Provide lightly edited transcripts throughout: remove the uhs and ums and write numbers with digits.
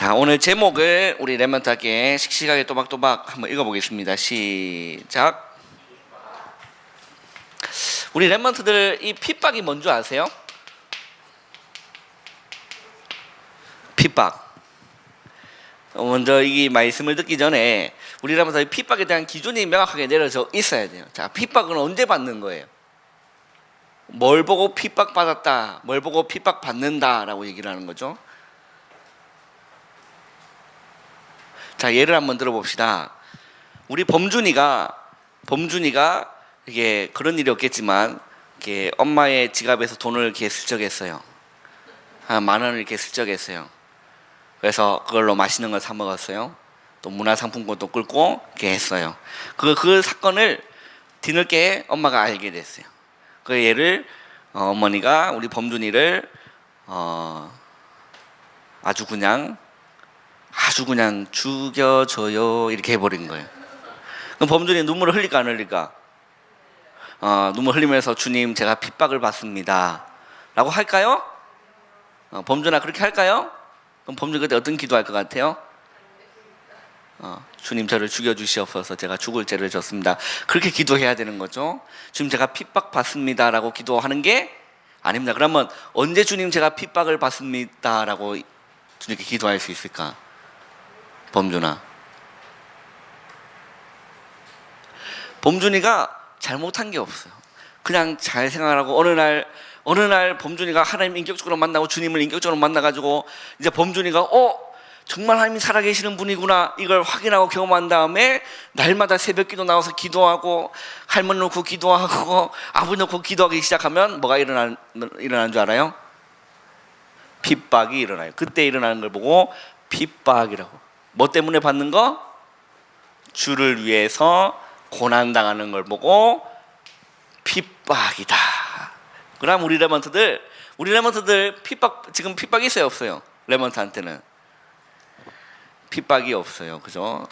자, 오늘 제목을 우리 랩런트하게 씩씩하게 또박또박 한번 읽어보겠습니다. 시작. 우리 랩런트들 이 핍박이 뭔지 아세요? 핍박. 먼저 이 말씀을 듣기 전에 우리 랩런트들 핍박에 대한 기준이 명확하게 내려져 있어야 돼요. 자, 핍박은 언제 받는 거예요? 뭘 보고 핍박 받았다, 뭘 보고 핍박 받는다 라고 얘기를 하는 거죠. 자, 예를 한번 들어봅시다. 우리 범준이가 이게 그런 일이 없겠지만 이렇게 엄마의 지갑에서 돈을 이렇게 슬쩍했어요. 한 10,000원을 이렇게 슬쩍했어요. 그래서 그걸로 맛있는 걸 사 먹었어요. 또 문화상품권도 끌고 이렇게 했어요. 그 사건을 뒤늦게 엄마가 알게 됐어요. 그 얘를 어머니가 우리 범준이를 아주 그냥 죽여줘요 이렇게 해버린 거예요. 그럼 범준이 눈물을 흘릴까 안 흘릴까? 눈물 흘리면서 주님 제가 핍박을 받습니다 라고 할까요? 범준아 그렇게 할까요? 그럼 범준 그때 어떤 기도할 것 같아요? 주님 저를 죽여주시옵소서 제가 죽을 죄를 졌습니다. 그렇게 기도해야 되는 거죠. 주님 제가 핍박 받습니다 라고 기도하는 게 아닙니다. 그러면 언제 주님 제가 핍박을 받습니다 라고 주님께 기도할 수 있을까? 범준아, 범준이가 잘못한 게 없어요. 그냥 잘 생활하고 어느 날 범준이가 하나님 인격적으로 만나고 주님을 인격적으로 만나가지고 이제 범준이가 정말 하나님이 살아계시는 분이구나 이걸 확인하고 경험한 다음에 날마다 새벽기도 나와서 기도하고 할머니 놓고 기도하고 아버지 놓고 기도하기 시작하면 뭐가 일어나는 줄 알아요? 핍박이 일어나요. 그때 일어나는 걸 보고 핍박이라고. 뭐 때문에 받는 거? 주를 위해서 고난당하는 걸 보고 핍박이다. 그럼 우리 레먼트들 지금 핍박이 있어요 없어요? 레먼트한테는 핍박이 없어요. 그죠?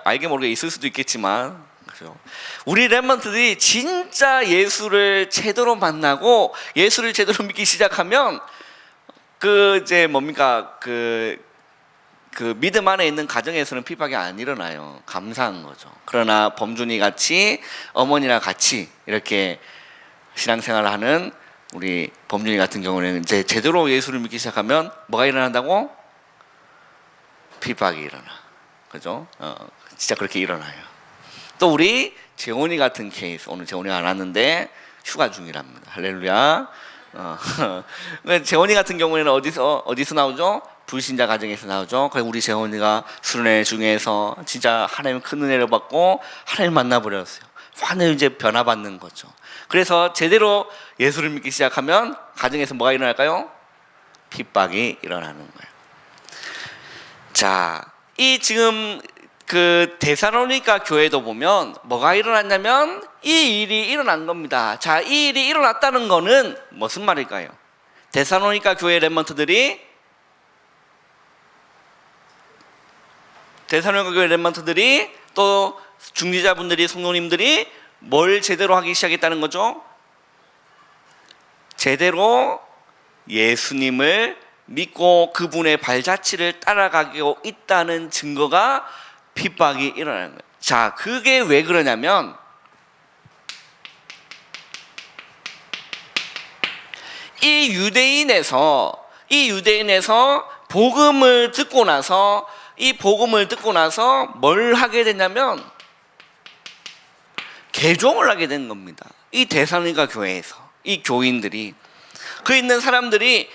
알게 모르게 있을 수도 있겠지만 그죠? 우리 레먼트들이 진짜 예수를 제대로 만나고 예수를 제대로 믿기 시작하면 그 믿음 안에 있는 가정에서는 핍박이 안 일어나요. 감사한 거죠. 그러나 범준이 같이 어머니랑 같이 이렇게 신앙생활을 하는 우리 범준이 같은 경우는 이제 제대로 예수를 믿기 시작하면 뭐가 일어난다고? 핍박이 일어나. 그죠? 진짜 그렇게 일어나요. 또 우리 재원이 같은 케이스, 오늘 재원이가 안 왔는데 휴가 중이랍니다. 할렐루야. 재원이 같은 경우에는 어디서 나오죠? 불신자 가정에서 나오죠. 그래서 우리 재원이가 수련회 중에서 진짜 하나님 큰 은혜를 받고 하나님 만나버렸어요. 완전히 이제 변화받는 거죠. 그래서 제대로 예수를 믿기 시작하면 가정에서 뭐가 일어날까요? 핍박이 일어나는 거예요. 자, 이 지금 그 데살로니가 교회도 보면 뭐가 일어났냐면 이 일이 일어난 겁니다. 자, 이 일이 일어났다는 거는 무슨 말일까요? 데살로니가 교회 렘넌트들이 또 중지자분들이 성도님들이 뭘 제대로 하기 시작했다는 거죠? 제대로 예수님을 믿고 그분의 발자취를 따라가고 있다는 증거가 핍박이 일어나는 거예요. 자, 그게 왜 그러냐면 이 유대인에서 복음을 듣고 나서 뭘 하게 되냐면 개종을 하게 된 겁니다. 이 데살로니가 교회에서 이 교인들이 그 있는 사람들이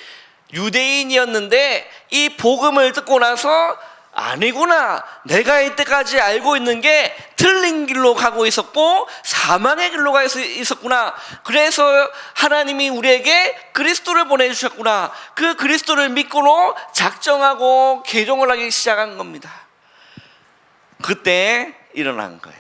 유대인이었는데 이 복음을 듣고 나서 아니구나, 내가 이때까지 알고 있는 게 틀린 길로 가고 있었고 사망의 길로 가 있었구나. 그래서 하나님이 우리에게 그리스도를 보내주셨구나. 그 그리스도를 믿고로 작정하고 개종을 하기 시작한 겁니다. 그때 일어난 거예요.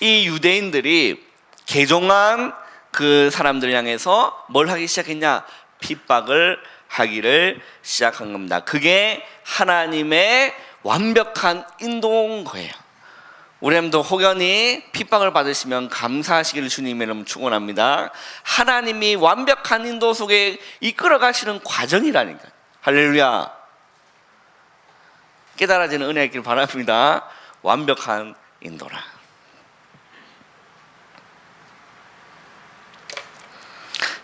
이 유대인들이 개종한 그 사람들 향해서 뭘 하기 시작했냐? 핍박을 하기를 시작한 겁니다. 그게 하나님의 완벽한 인도인 거예요. 우리 여러분도 혹여니 핍박을 받으시면 감사하시기를 주님의 이름으로 축원합니다. 하나님이 완벽한 인도 속에 이끌어 가시는 과정이라니까요. 할렐루야. 깨달아지는 은혜가 있길 바랍니다. 완벽한 인도라.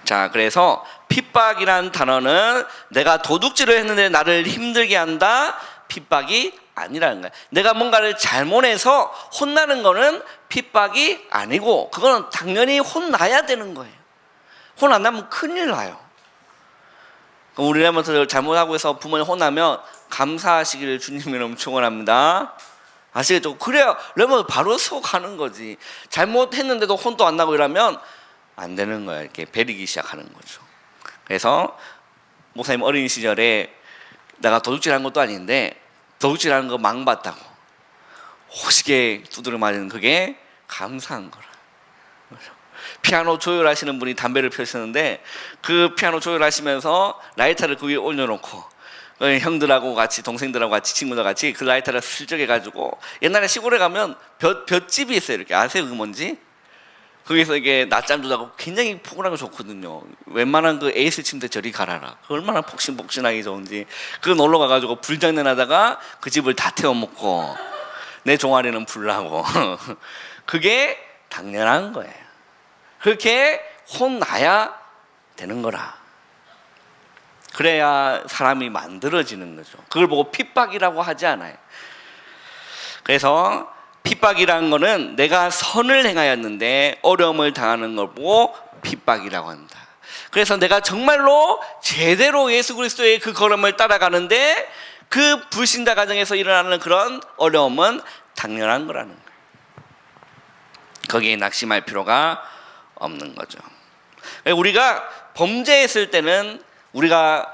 자, 그래서 핍박이란 단어는 내가 도둑질을 했는데 나를 힘들게 한다, 핍박이 아니라는 거야. 내가 뭔가를 잘못해서 혼나는 거는 핍박이 아니고, 그거는 당연히 혼나야 되는 거예요. 혼 안 나면 큰일 나요. 우리 랩런트들 잘못하고 해서 부모님 혼나면 감사하시기를 주님이름 축원합니다. 아시겠죠? 그래야 랩런트 바로 속하는 거지. 잘못했는데도 혼도 안 나고 이러면 안 되는 거예요. 이렇게 베리기 시작하는 거죠. 그래서 목사님 어린 시절에 내가 도둑질한 것도 아닌데 도둑질하는 거 망봤다고 호시게 두드려 맞은 그게 감사한 거라. 피아노 조율하시는 분이 담배를 펴시는데 그 피아노 조율하시면서 라이터를 그 위에 올려놓고 형들하고 같이 동생들하고 같이 친구들 같이 그 라이터를 슬쩍 해가지고, 옛날에 시골에 가면 볏집이 있어요. 이렇게 아세요? 그 뭔지? 거기서 이게 낮잠도 자고 굉장히 포근하고 좋거든요. 웬만한 그 에이스 침대 저리 가라라. 얼마나 폭신폭신하게 좋은지. 그거 놀러 가가지고 불장난 하다가 그 집을 다 태워 먹고 내 종아리는 불나고 그게 당연한 거예요. 그렇게 혼나야 되는 거라. 그래야 사람이 만들어지는 거죠. 그걸 보고 핍박이라고 하지 않아요. 그래서 핍박이라는 거는 내가 선을 행하였는데 어려움을 당하는 걸 보고 핍박이라고 한다. 그래서 내가 정말로 제대로 예수 그리스도의 그 걸음을 따라가는데 그 불신자 가정에서 일어나는 그런 어려움은 당연한 거라는 거예요. 거기에 낙심할 필요가 없는 거죠. 우리가 범죄했을 때는, 우리가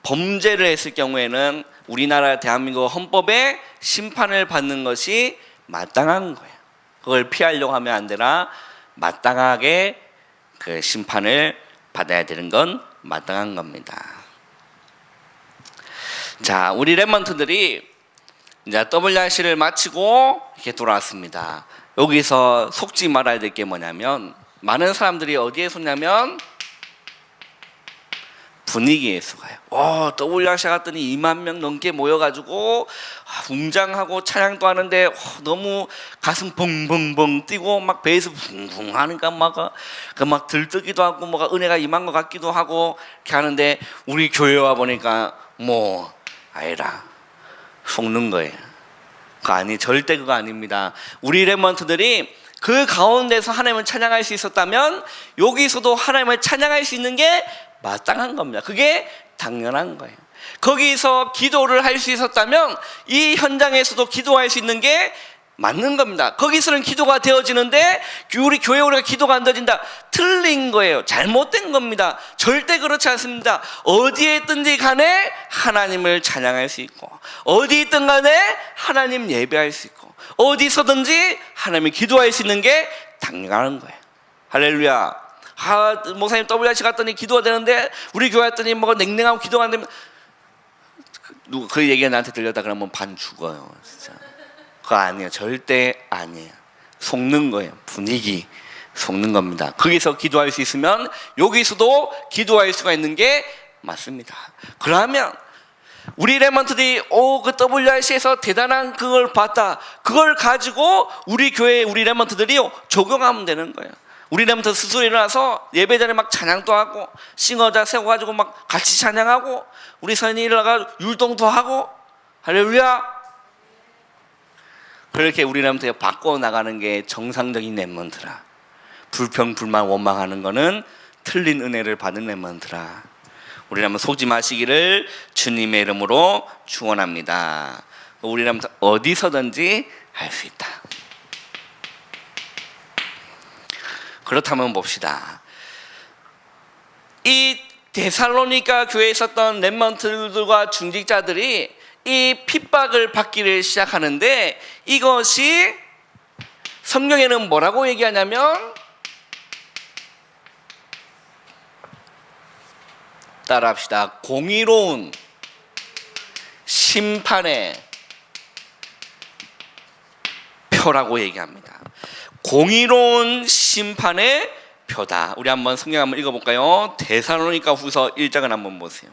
범죄를 했을 경우에는 우리나라 대한민국 헌법에 심판을 받는 것이 마땅한 거예요. 그걸 피하려고 하면 안 되나 마땅하게 그 심판을 받아야 되는 건 마땅한 겁니다. 자, 우리 랩런트들이 이제 WRC를 마치고 이렇게 돌아왔습니다. 여기서 속지 말아야 될 게 뭐냐면, 많은 사람들이 어디에 속냐면 분위기에 속아요. WRC 갔더니 2만 명 넘게 모여가지고 웅장하고 찬양도 하는데 너무 가슴 벙벙벙 뛰고 막 배에서 붕붕 하니까 막 들뜨기도 하고 뭐가 은혜가 임한 것 같기도 하고 이렇게 하는데, 우리 교회 와 보니까 뭐 아니라 속는 거예요. 절대 그거 아닙니다. 우리 랩런트들이 그 가운데서 하나님을 찬양할 수 있었다면 여기서도 하나님을 찬양할 수 있는 게 마땅한 겁니다. 그게 당연한 거예요. 거기서 기도를 할 수 있었다면 이 현장에서도 기도할 수 있는 게 맞는 겁니다. 거기서는 기도가 되어지는데 우리 교회 우리가 기도가 안 되어진다, 틀린 거예요. 잘못된 겁니다. 절대 그렇지 않습니다. 어디에 있든지 간에 하나님을 찬양할 수 있고, 어디 있든 간에 하나님 예배할 수 있고, 어디서든지 하나님을 기도할 수 있는 게 당연한 거예요. 할렐루야. 목사님 WRC 갔더니 기도가 되는데 우리 교회 갔더니 뭐 냉랭하고 기도가 안 되면, 그 얘기가 나한테 들렸다 그러면 반 죽어요. 진짜 그거 아니에요. 절대 아니에요. 속는 거예요. 분위기 속는 겁니다. 거기서 기도할 수 있으면 여기서도 기도할 수가 있는 게 맞습니다. 그러면 우리 랩런트들이 그 WRC에서 대단한 그걸 봤다, 그걸 가지고 우리 교회 우리 랩런트들이 적용하면 되는 거예요. 우리 랩런트 스스로 일어나서 예배 전에 막 찬양도 하고 싱어자 세워가지고 막 같이 찬양하고, 우리 선이 일어나가 율동도 하고, 할렐루야. 그렇게 우리 랩런트가 바꿔나가는 게 정상적인 랩런트라. 불평 불만 원망하는 거는 틀린 은혜를 받은 랩런트라. 우리 랩런트 속지 마시기를 주님의 이름으로 축원합니다. 우리 랩런트 어디서든지 할 수 있다. 그렇다면 봅시다. 이 데살로니가 교회에 있었던 랩런트들과 중직자들이 이 핍박을 받기를 시작하는데, 이것이 성경에는 뭐라고 얘기하냐면, 따라합시다. 공의로운 심판의 표라고 얘기합니다. 공의로운 심판의 표다. 우리 한번 성경 한번 읽어볼까요? 데살로니가 후서 1장을 한번 보세요.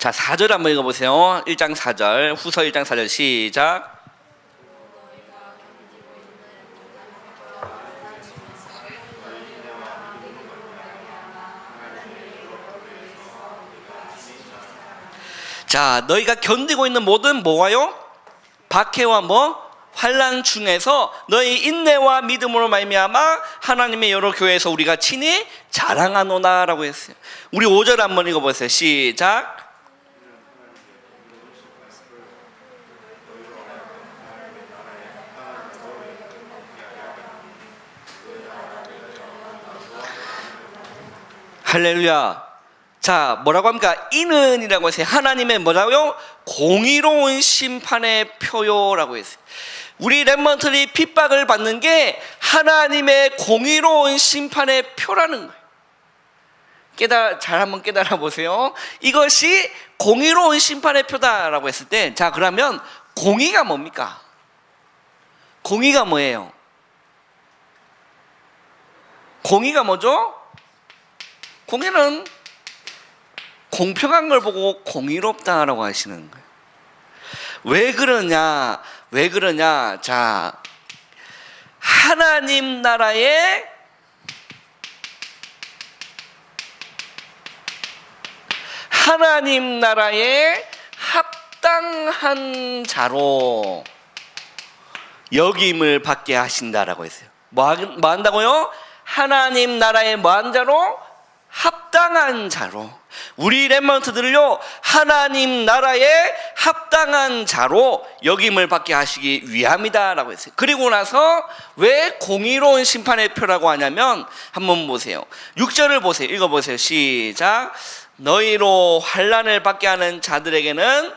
자, 4절 한번 읽어보세요. 1장 4절, 후서 1장 4절 시작. 자, 너희가 견디고 있는 모든 뭐가요? 박해와 환난 중에서 너희 인내와 믿음으로 말미암아 하나님의 여러 교회에서 우리가 친히 자랑하노나라고 했어요. 우리 5절 한번 읽어보세요. 시작. 할렐루야. 자, 뭐라고 합니까? 이는이라고 했어요. 하나님의 뭐라고요? 공의로운 심판의 표요라고 했어요. 우리 렘넌트들이 핍박을 받는 게 하나님의 공의로운 심판의 표라는 거예요. 잘 한번 깨달아 보세요. 이것이 공의로운 심판의 표다라고 했을 때, 자, 그러면 공의가 뭡니까? 공의가 뭐예요? 공의가 뭐죠? 공의는 공평한 걸 보고 공의롭다라고 하시는 거예요. 왜 그러냐? 자, 하나님 나라의 합당한 자로 여김을 받게 하신다라고 했어요. 뭐 한다고요? 하나님 나라의 뭐한 자로? 합당한 자로. 우리 렘넌트들을요, 하나님 나라의 합당한 자로 여김을 받게 하시기 위함이다라고 했어요. 그리고 나서 왜 공의로운 심판의 표라고 하냐면, 한번 보세요. 6절을 보세요. 읽어보세요. 시작. 너희로 환난을 받게 하는 자들에게는,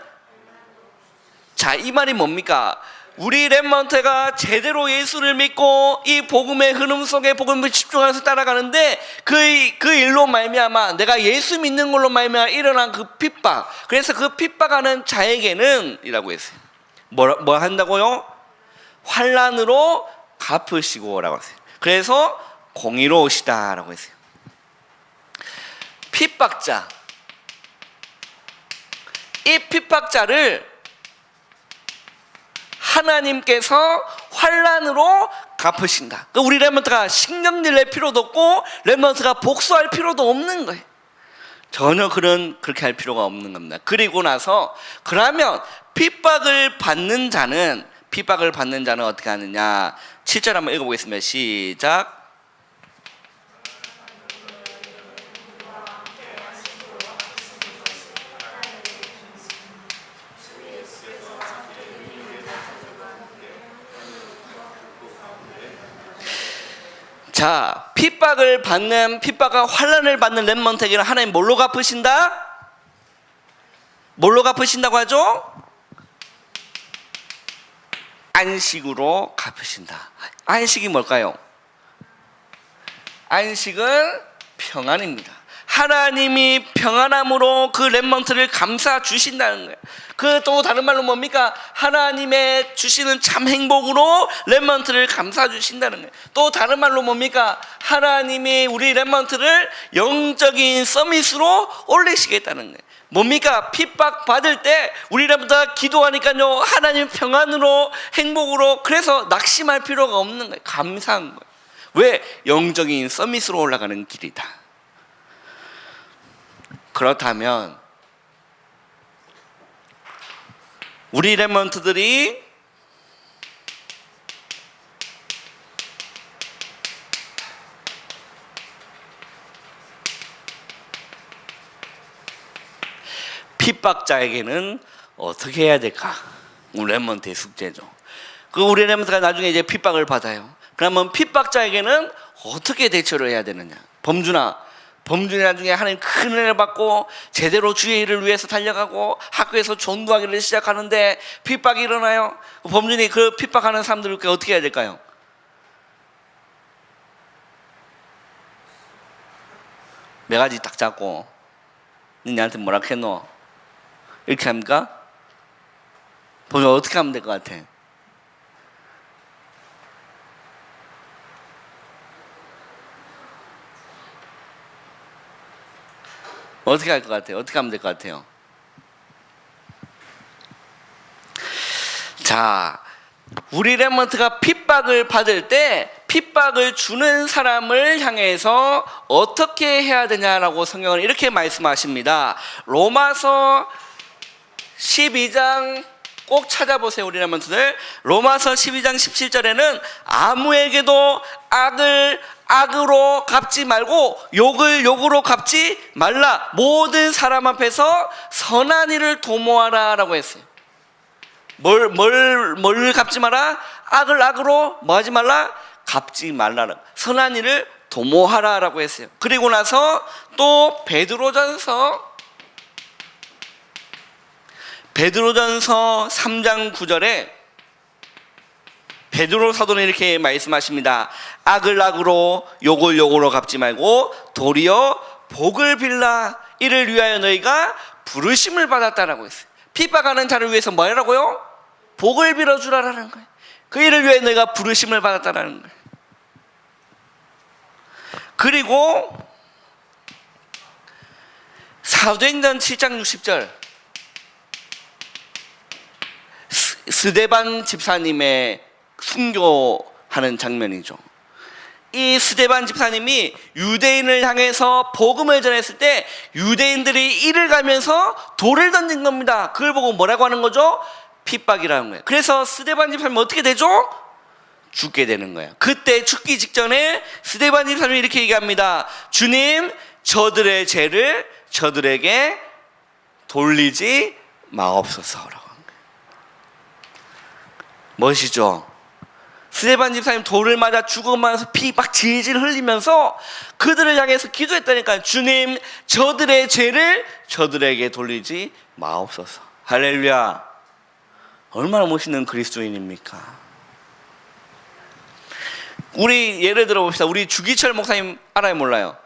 자, 이 말이 뭡니까? 우리 렘넌트가 제대로 예수를 믿고 이 복음의 흐름 속에 복음을 집중해서 따라가는데 그 일로 말미암아 내가 예수 믿는 걸로 말미암아 일어난 그 핍박, 그래서 그 핍박하는 자에게는 이라고 했어요. 뭐 한다고요? 환난으로 갚으시고 라고 했어요. 그래서 공의로우시다라고 했어요. 핍박자, 이 핍박자를 하나님께서 환난으로 갚으신다. 우리 렘넌트가 신경질 낼 필요도 없고 렘넌트가 복수할 필요도 없는 거예요. 전혀 그렇게 할 필요가 없는 겁니다. 그리고 나서 그러면 핍박을 받는 자는 어떻게 하느냐? 7절 한번 읽어보겠습니다. 시작. 자, 핍박과 환난을 받는 렘넌트에게는 하나님 뭘로 갚으신다? 뭘로 갚으신다고 하죠? 안식으로 갚으신다. 안식이 뭘까요? 안식은 평안입니다. 하나님이 평안함으로 그 렘넌트를 감싸 주신다는 거예요. 그 또 다른 말로 뭡니까? 하나님의 주시는 참 행복으로 렘넌트를 감싸 주신다는 거예요. 또 다른 말로 뭡니까? 하나님이 우리 렘넌트를 영적인 서밋으로 올리시겠다는 거예요. 뭡니까? 핍박 받을 때 우리 렘넌트가 기도하니까요, 하나님 평안으로 행복으로, 그래서 낙심할 필요가 없는 거예요. 감사한 거예요. 왜? 영적인 서밋으로 올라가는 길이다. 그렇다면 우리 렘넌트들이 핍박자에게는 어떻게 해야 될까? 우리 렘넌트의 숙제죠. 우리 렘넌트가 나중에 이제 핍박을 받아요. 그러면 핍박자에게는 어떻게 대처를 해야 되느냐? 범준이 나중에 하나님 큰 은혜를 받고 제대로 주의 일을 위해서 달려가고 학교에서 전도하기를 시작하는데 핍박이 일어나요. 범준이 그 핍박하는 사람들을 어떻게 해야 될까요? 매가지 딱 잡고 니한테 뭐라 했노? 이렇게 합니까? 범준 어떻게 하면 될 것 같아? 어떻게 할 것 같아요? 어떻게 하면 될 것 같아요? 자, 우리 렘넌트가 핍박을 받을 때 핍박을 주는 사람을 향해서 어떻게 해야 되냐라고 성경은 이렇게 말씀하십니다. 로마서 12장 꼭 찾아보세요. 우리 렘넌트들. 로마서 12장 17절에는 아무에게도 악을 악으로 갚지 말고 욕을 욕으로 갚지 말라. 모든 사람 앞에서 선한 일을 도모하라 라고 했어요. 뭘 갚지 마라? 악을 악으로 뭐 하지 말라? 갚지 말라. 선한 일을 도모하라 라고 했어요. 그리고 나서 또 베드로전서 3장 9절에 베드로 사도는 이렇게 말씀하십니다. 악을 악으로 욕을 욕으로 갚지 말고 도리어 복을 빌라. 이를 위하여 너희가 부르심을 받았다라고 했어요. 핍박하는 자를 위해서 뭐 하라고요? 복을 빌어주라라는 거예요. 그 일을 위해 너희가 부르심을 받았다라는 거예요. 그리고 사도행전 7장 60절 스데반 집사님의 순교하는 장면이죠. 이 스데반 집사님이 유대인을 향해서 복음을 전했을 때 유대인들이 이를 가면서 돌을 던진 겁니다. 그걸 보고 뭐라고 하는 거죠? 핍박이라는 거예요. 그래서 스데반 집사님은 어떻게 되죠? 죽게 되는 거예요. 그때 죽기 직전에 스데반 집사님이 이렇게 얘기합니다. 주님, 저들의 죄를 저들에게 돌리지 마옵소서라고 한 거예요. 멋이죠? 스데반 집사님 돌을 맞아 죽어가면서 피 막 질질 흘리면서 그들을 향해서 기도했다니까요. 주님, 저들의 죄를 저들에게 돌리지 마옵소서. 할렐루야. 얼마나 멋있는 그리스도인입니까? 우리 예를 들어 봅시다. 우리 주기철 목사님 알아요, 몰라요?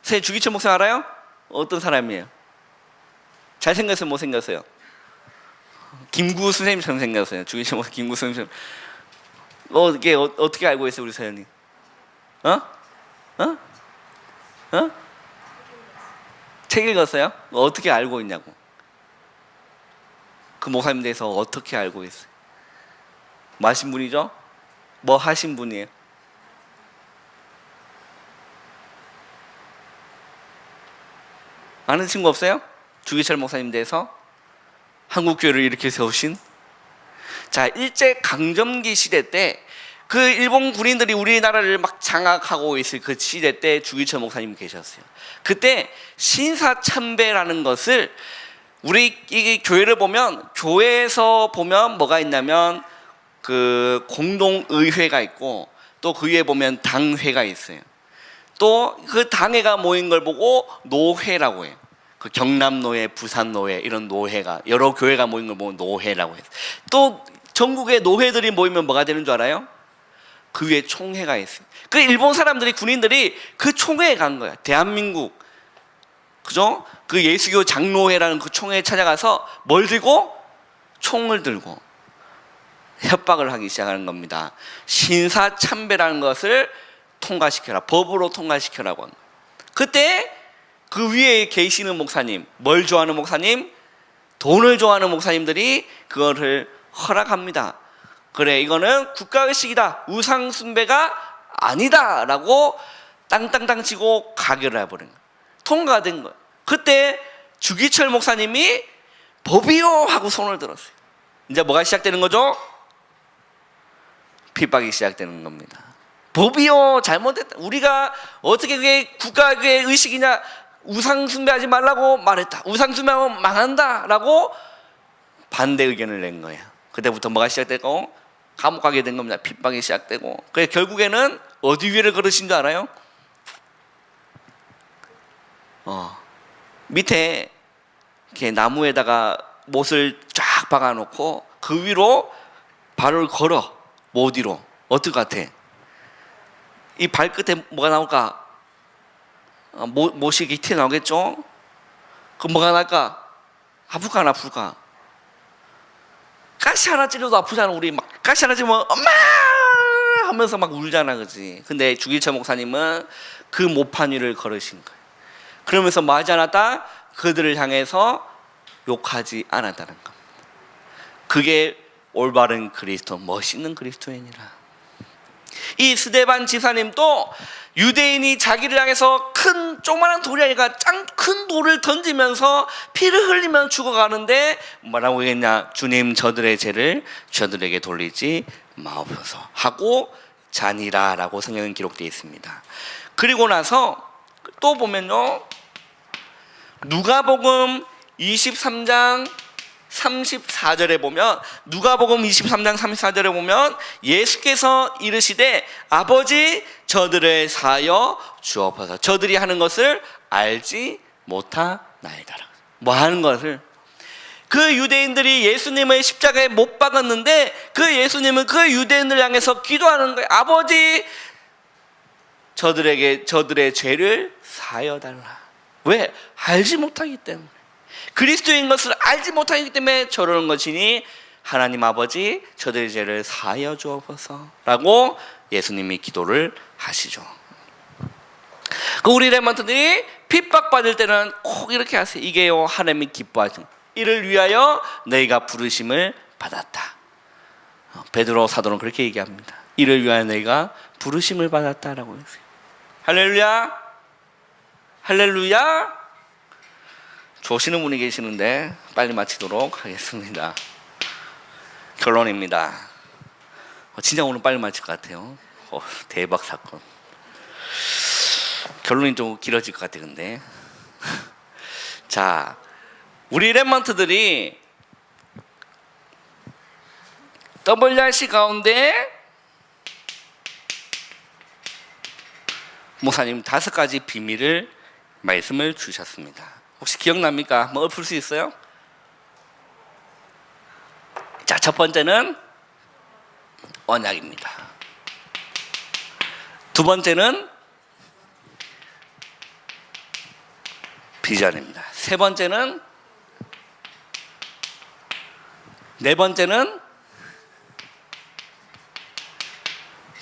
선생님 주기철 목사님 알아요? 어떤 사람이에요? 잘생겼어요, 못생겼어요? 김구 선생님처럼 생겼어요. 주기철 목사님 김구 선생님처럼. 이게 어떻게 알고 있어요, 우리 서연이? 책 읽었어요? 어떻게 알고 있냐고? 그 목사님 대해서 어떻게 알고 있어요? 뭐 하신 분이죠? 뭐 하신 분이에요? 아는 친구 없어요? 주기철 목사님 대해서? 한국교회를 이렇게 세우신? 자, 일제 강점기 시대 때 그 일본 군인들이 우리나라를 막 장악하고 있을 그 시대 때 주기철 목사님이 계셨어요. 그때 신사참배라는 것을 우리 이 교회를 보면 교회에서 보면 뭐가 있냐면 그 공동의회가 있고 또 그 위에 보면 당회가 있어요. 또 그 당회가 모인 걸 보고 노회라고 해요. 그 경남노회, 부산노회 이런 노회가 여러 교회가 모인 걸 보고 노회라고 해요. 또 전국의 노회들이 모이면 뭐가 되는 줄 알아요? 그 위에 총회가 있어요. 그 일본 사람들이 군인들이 그 총회에 간 거야. 대한민국 그죠? 그 예수교 장로회라는 그 총회에 찾아가서 뭘 들고? 총을 들고 협박을 하기 시작하는 겁니다. 신사참배라는 것을 통과시켜라. 법으로 통과시켜라고 하는 거예요. 그때 그 위에 계시는 목사님, 뭘 좋아하는 목사님? 돈을 좋아하는 목사님들이 그거를 허락합니다. 그래, 이거는 국가의식이다, 우상숭배가 아니다 라고 땅땅땅 치고 가결을 해버린 거예요. 통과된 거예요. 그때 주기철 목사님이 법이요 하고 손을 들었어요. 이제 뭐가 시작되는 거죠? 핍박이 시작되는 겁니다. 법이요, 잘못했다. 우리가 어떻게 그게 국가의 의식이냐, 우상숭배하지 말라고 말했다. 우상숭배하면 망한다 라고 반대 의견을 낸 거예요. 그때부터 뭐가 시작되고 감옥 가게 된 겁니다. 핍박이 시작되고. 그래서 결국에는 어디 위를 걸으신 줄 알아요? 밑에 이렇게 나무에다가 못을 쫙 박아놓고 그 위로 발을 걸어. 뭐 어디로? 어떨 것 같아? 이 발끝에 뭐가 나올까? 못이 이렇게 튀어나오겠죠? 그럼 뭐가 날까? 아플까 안 아플까? 가시 하나 찔러도 아프잖아. 우리 막 가시 하나 찔러면 엄마 하면서 막 울잖아, 그지? 근데 주기철 목사님은 그 못판 위를 걸으신 거예요. 그러면서 뭐 하지 않았다? 그들을 향해서 욕하지 않았다는 겁니다. 그게 올바른 그리스도, 멋있는 그리스도인이라. 이 스데반 지사님도 유대인이 자기를 향해서 큰 조그만한 돌이 아니라 짱 큰 돌을 던지면서 피를 흘리며 죽어가는데 뭐라고 했냐? 주님, 저들의 죄를 저들에게 돌리지 마옵소서 하고 자니라라고 성경에 기록되어 있습니다. 그리고 나서 또 보면요, 누가복음 23장 34절에 보면, 누가복음 23장 34절에 보면 예수께서 이르시되 아버지, 저들을 사하여 주옵소서. 저들이 하는 것을 알지 못하나이다. 뭐 하는 것을? 그 유대인들이 예수님을 십자가에 못 박았는데 그 예수님은 그 유대인을 향해서 기도하는 거예요. 아버지, 저들에게 저들의 죄를 사하여 달라. 왜? 알지 못하기 때문에. 그리스도인 것을 알지 못하기 때문에 저러는 것이니 하나님 아버지, 저들의 죄를 사하여 주옵소서 라고 예수님이 기도를 하시죠. 그 우리 렘넌트들이 핍박받을 때는 꼭 이렇게 하세요. 이게요, 하나님이 기뻐하시는, 이를 위하여 너희가 부르심을 받았다. 베드로 사도는 그렇게 얘기합니다. 이를 위하여 너희가 부르심을 받았다라고 했어요. 할렐루야, 할렐루야. 조시는 분이 계시는데 빨리 마치도록 하겠습니다. 결론입니다. 진짜 오늘 빨리 마칠 것 같아요. 대박 사건. 결론이 좀 길어질 것 같아. 근데 자, 우리 렘넌트들이 WRC 가운데 목사님 5가지 비밀을 말씀을 주셨습니다. 혹시 기억납니까? 한번 읊을 수 있어요? 자, 첫 번째는 언약입니다. 두 번째는 비전입니다. 세 번째는, 네 번째는,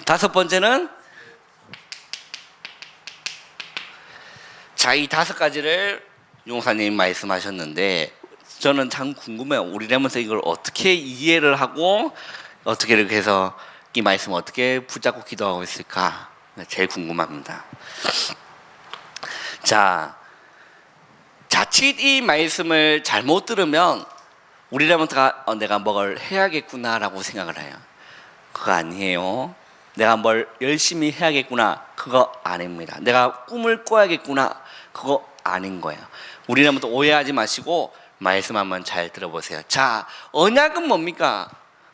다섯 번째는, 자, 이 5가지를 용사님 말씀하셨는데 저는 참 궁금해요. 우리 렘넌트 이걸 어떻게 이해를 하고 어떻게 이렇게 해서 이 말씀을 어떻게 붙잡고 기도하고 있을까 제일 궁금합니다. 자, 자칫 이 말씀을 잘못 들으면 우리 렘넌트가 내가 뭘 해야겠구나라고 생각을 해요. 그거 아니에요. 내가 뭘 열심히 해야겠구나, 그거 아닙니다. 내가 꿈을 꿔야겠구나, 그거 아닌 거예요. 우리는 오해하지 마시고 말씀 한번 잘 들어보세요. 자, 언약은 뭡니까?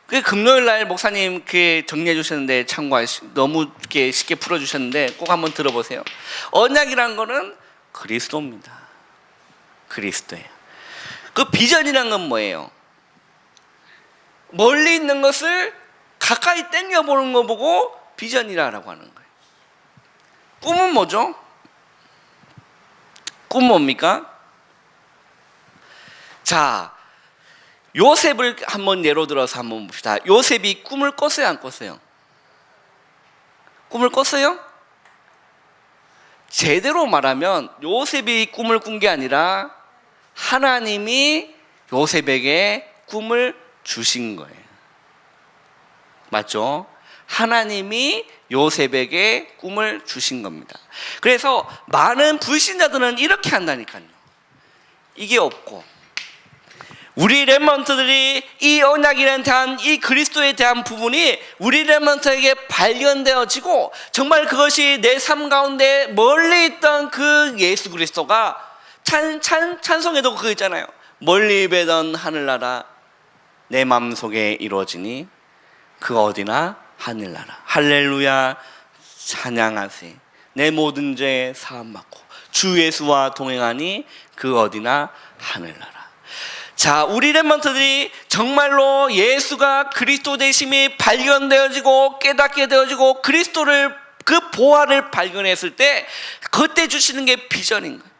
그 금요일 날 목사님 그 정리해 주셨는데 너무 쉽게 풀어 주셨는데 꼭 한번 들어보세요. 언약이란 거는 그리스도입니다. 그리스도예요. 그 비전이란 건 뭐예요? 멀리 있는 것을 가까이 당겨 보는 거 보고 비전이라고 하는 거예요. 꿈은 뭐죠? 꿈 뭡니까? 자, 요셉을 한번 예로 들어서 한번 봅시다. 요셉이 꿈을 꿨어요, 안 꿨어요? 꿈을 꿨어요? 제대로 말하면 요셉이 꿈을 꾼 게 아니라 하나님이 요셉에게 꿈을 주신 거예요. 맞죠? 하나님이 요셉에게 꿈을 주신 겁니다. 그래서 많은 불신자들은 이렇게 한다니까요. 이게 없고, 우리 렘넌트들이 이 언약에 대한, 이 그리스도에 대한 부분이 우리 렘넌트에게 발견되어지고 정말 그것이 내 삶 가운데 멀리 있던 그 예수 그리스도가 찬송에도 그거 있잖아요. 멀리 뵈던 하늘나라 내 마음속에 이루어지니 그 어디나 하늘나라. 할렐루야, 찬양하세. 내 모든 죄 사함 받고 주 예수와 동행하니 그 어디나 하늘나라. 자, 우리 렘넌트들이 정말로 예수가 그리스도 되심이 발견되어지고 깨닫게 되어지고 그리스도를, 그 보화를 발견했을 때 그때 주시는 게 비전인 거예요.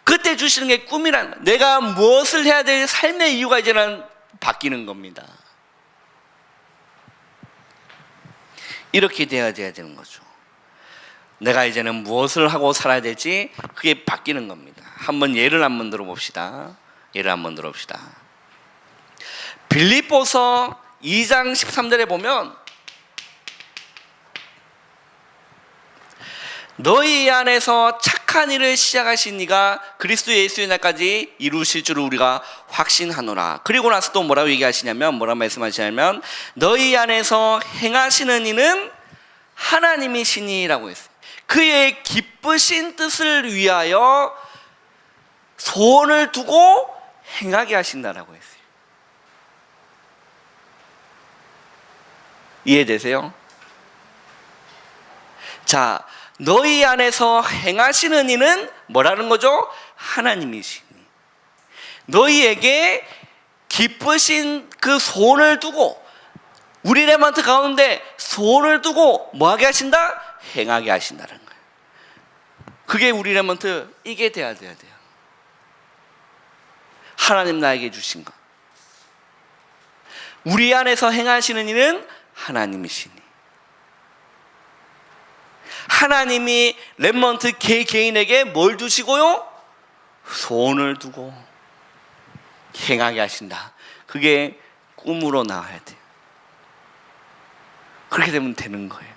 그때 주시는 게 꿈이라는 거예요. 내가 무엇을 해야 될 삶의 이유가 이제는 바뀌는 겁니다. 이렇게 되어야 되는 거죠. 내가 이제는 무엇을 하고 살아야 될지 그게 바뀌는 겁니다. 예를 한번 들어봅시다. 빌립보서 2장 13절에 보면 너희 안에서 착한 일을 시작하신 이가 그리스도 예수의 날까지 이루실 줄을 우리가 확신하노라. 그리고 나서 또 뭐라고 얘기하시냐면, 뭐라 말씀하시냐면 너희 안에서 행하시는 이는 하나님이시니라고 했어요. 그의 기쁘신 뜻을 위하여 소원을 두고 행하게 하신다라고 했어요. 이해되세요? 자, 너희 안에서 행하시는 이는 뭐라는 거죠? 하나님이시니. 너희에게 기쁘신 그 소원을 두고, 우리 레몬트 가운데 소원을 두고 뭐하게 하신다? 행하게 하신다는 거예요. 그게 우리 레몬트 이게 돼야 돼요. 하나님 나에게 주신 것. 우리 안에서 행하시는 이는 하나님이시니. 하나님이 렘넌트 개개인에게 뭘 주시고요? 소원을 두고 행하게 하신다. 그게 꿈으로 나와야 돼요. 그렇게 되면 되는 거예요.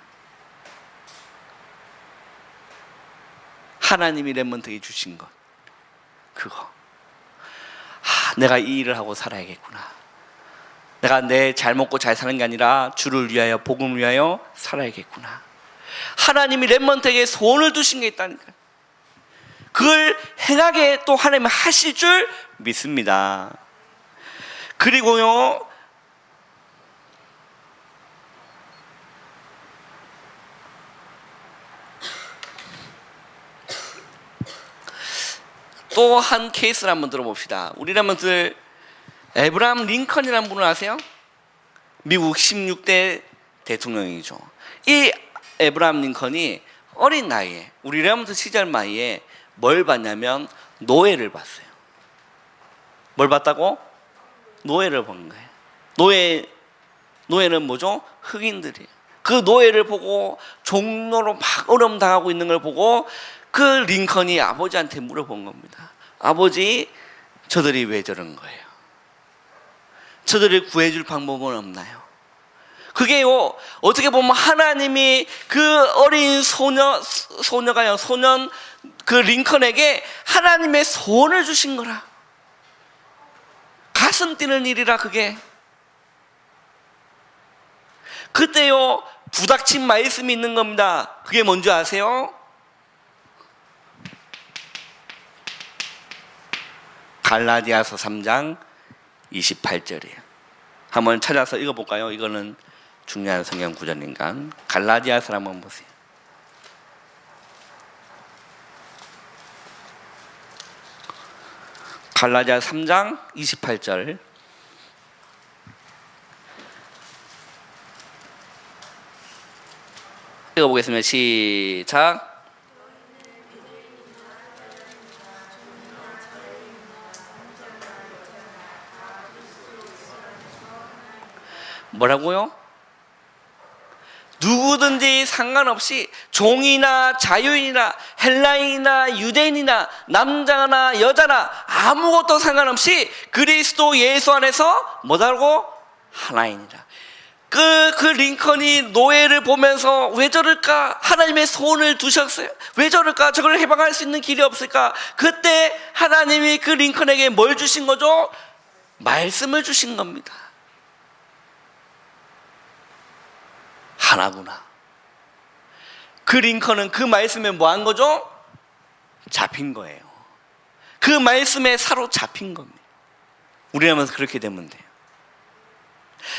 하나님이 렘넌트에게 주신 것, 그거. 내가 이 일을 하고 살아야겠구나. 내가 내 잘 먹고 잘 사는 게 아니라 주를 위하여, 복음을 위하여 살아야겠구나. 하나님이 렘넌트에게 소원을 두신 게 있다니까요. 그걸 행하게 또 하나님은 하실 줄 믿습니다. 그리고요, 또 한 케이스를 한번 들어봅시다. 우리 렘넌트들 에브라함 링컨이라는 분을 아세요? 미국 16대 대통령이죠. 이 에브라함 링컨이 어린 나이에, 우리 렘넌트 시절 나이에 뭘 봤냐면 노예를 봤어요. 뭘 봤다고? 노예를 본 거예요. 노예는 뭐죠? 흑인들이에요. 그 노예를 보고 종로로 막 어려움 당하고 있는 걸 보고 그 링컨이 아버지한테 물어본 겁니다. 아버지, 저들이 왜 저런 거예요? 저들을 구해줄 방법은 없나요? 그게요, 어떻게 보면 하나님이 그 어린 소년 그 링컨에게 하나님의 소원을 주신 거라. 가슴 뛰는 일이라. 그게 그때요 부닥친 말씀이 있는 겁니다. 그게 뭔지 아세요? 갈라디아서 3장 28절이에요. 한번 찾아서 읽어볼까요? 이거는 중요한 성경 구절이니까. 갈라디아서 한번 보세요. 갈라디아 3장 28절. 읽어보겠습니다. 시작. 뭐라고요? 누구든지 상관없이 종이나 자유인이나 헬라인이나 유대인이나 남자나 여자나 아무것도 상관없이 그리스도 예수 안에서 뭐라고? 하나이니라. 그 링컨이 노예를 보면서 왜 저럴까? 하나님의 소원을 두셨어요. 왜 저럴까? 저걸 해방할 수 있는 길이 없을까? 그때 하나님이 그 링컨에게 뭘 주신 거죠? 말씀을 주신 겁니다. 하나구나. 그 링컨은 그 말씀에 뭐 한 거죠? 잡힌 거예요. 그 말씀에 사로잡힌 겁니다. 우리라면 그렇게 되면 돼요.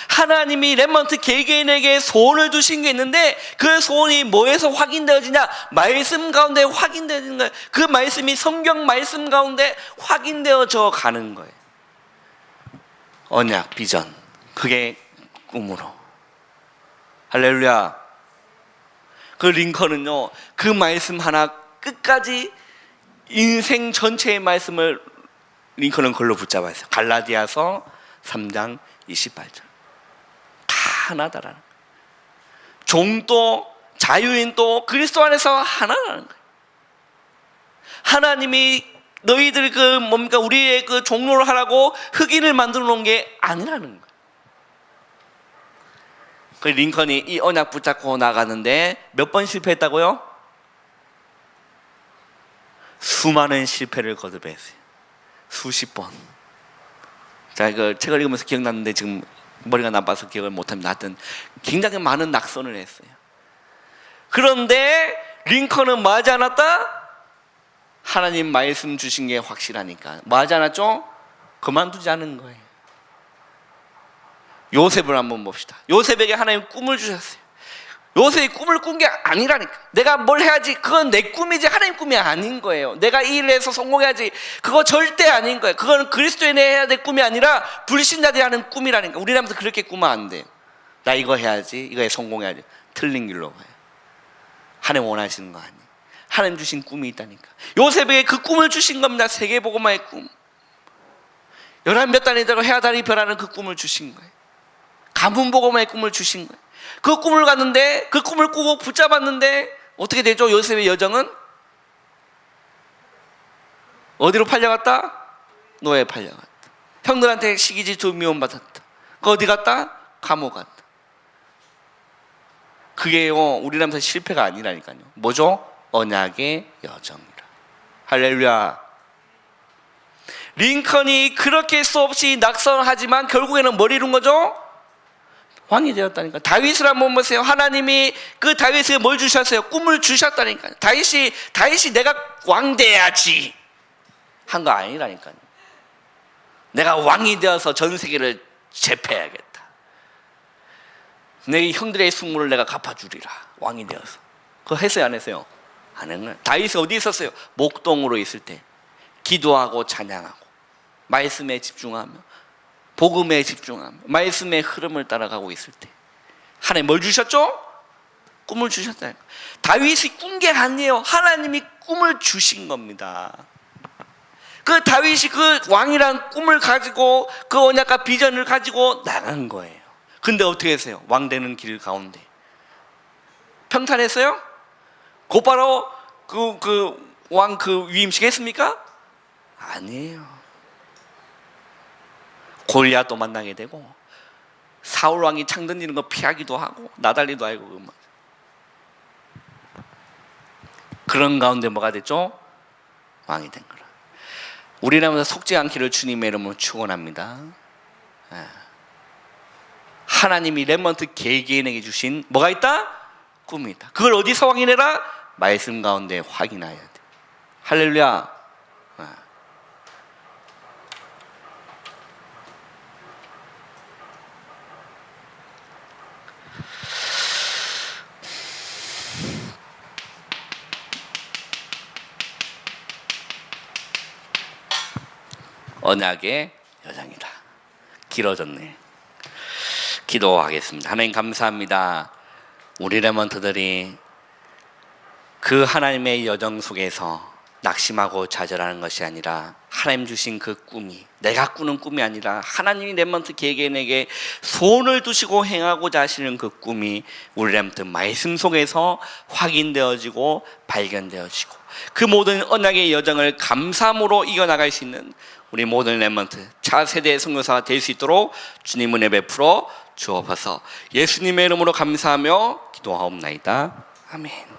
하나님이 렘넌트 개개인에게 소원을 두신 게 있는데 그 소원이 뭐에서 확인되어지냐? 말씀 가운데 확인되어지는 거예요. 그 말씀이 성경 말씀 가운데 확인되어져 가는 거예요. 언약, 비전, 그게 꿈으로. 할렐루야. 그 링컨은요, 그 말씀 하나 끝까지 인생 전체의 말씀을 링컨은 그걸로 붙잡았어요. 갈라디아서 3장 28절. 다 하나다라는 거예요. 종도 자유인도 그리스도 안에서 하나라는 거예요. 하나님이 너희들 우리의 그 종로를 하라고 흑인을 만들어 놓은 게 아니라는 거예요. 그 링컨이 이 언약 붙잡고 나가는데 몇 번 실패했다고요? 수많은 실패를 거듭했어요. 수십 번. 자, 이거 책을 읽으면서 기억났는데 지금 머리가 나빠서 기억을 못합니다. 하여튼 굉장히 많은 낙선을 했어요. 그런데 링컨은 뭐 하지 않았다? 하나님 말씀 주신 게 확실하니까 뭐 하지 않았죠? 그만두지 않은 거예요. 요셉을 한번 봅시다. 요셉에게 하나님 꿈을 주셨어요. 요셉이 꿈을 꾼 게 아니라니까. 내가 뭘 해야지, 그건 내 꿈이지 하나님 꿈이 아닌 거예요. 내가 이 일을 해서 성공해야지, 그거 절대 아닌 거예요. 그거는 그리스도인이 해야 될 꿈이 아니라 불신자들이 하는 꿈이라니까. 우리나라에서 그렇게 꾸면 안 돼요. 나 이거 해야지, 이거에 성공해야지. 틀린 길로 가요. 하나님 원하시는 거 아니에요. 하나님 주신 꿈이 있다니까. 요셉에게 그 꿈을 주신 겁니다. 세계복음화의 꿈. 11몇 달이 되고 해와 달이 별하는 그 꿈을 주신 거예요. 가문복음화의 꿈을 주신 거예요. 그 꿈을 갔는데, 그 꿈을 꾸고 붙잡았는데 어떻게 되죠? 요셉의 여정은 어디로 팔려갔다? 노예에 팔려갔다. 형들한테 시기질투 미움받았다. 그 어디 갔다? 감옥 갔다. 그게요, 우리나라에서 실패가 아니라니까요. 뭐죠? 언약의 여정이라. 할렐루야. 링컨이 그렇게 수없이 낙선하지만 결국에는 뭘 이룬 거죠? 왕이 되었다니까. 다윗을 한번 보세요. 하나님이 그 다윗에게 뭘 주셨어요? 꿈을 주셨다니까. 다윗이 내가 왕 돼야지 한 거 아니라니까요. 내가 왕이 되어서 전 세계를 제패해야겠다. 내 형들의 숙모를 내가 갚아주리라. 왕이 되어서. 그거 했어요, 안 했어요? 안 했네. 다윗이 어디 있었어요? 목동으로 있을 때 기도하고 찬양하고 말씀에 집중하며 복음에 집중하며 말씀의 흐름을 따라가고 있을 때 하나님 뭘 주셨죠? 꿈을 주셨다니까. 다윗이 꾼 게 아니에요. 하나님이 꿈을 주신 겁니다. 그 다윗이 그 왕이란 꿈을 가지고 그 언약과 비전을 가지고 나간 거예요. 근데 어떻게 했어요? 왕 되는 길 가운데 평탄했어요? 곧바로 왕 위임식 했습니까? 아니에요. 골리앗도 만나게 되고 사울 왕이 창 던지는 거 피하기도 하고 나달리도 하고 그런 가운데 뭐가 됐죠? 왕이 된 거라. 우리나라에서 속지 않기를 주님의 이름으로 축원합니다. 하나님이 렘넌트 개개인에게 주신 뭐가 있다? 꿈이 있다. 그걸 어디서 확인해라? 말씀 가운데 확인해야 돼. 할렐루야. 언약의 여정이다. 길어졌네. 기도하겠습니다. 하나님 감사합니다. 우리 렘넌트들이 그 하나님의 여정 속에서 낙심하고 좌절하는 것이 아니라 하나님 주신 그 꿈이 내가 꾸는 꿈이 아니라 하나님이 렘넌트 개개인에게 소원을 두시고 행하고자 하시는 그 꿈이 우리 렘넌트 말씀 속에서 확인되어지고 발견되어지고 그 모든 언약의 여정을 감사함으로 이겨나갈 수 있는 우리 모든 렘넌트 차세대의 선교사가 될 수 있도록 주님 은혜 베풀어 주옵소서. 예수님의 이름으로 감사하며 기도하옵나이다. 아멘.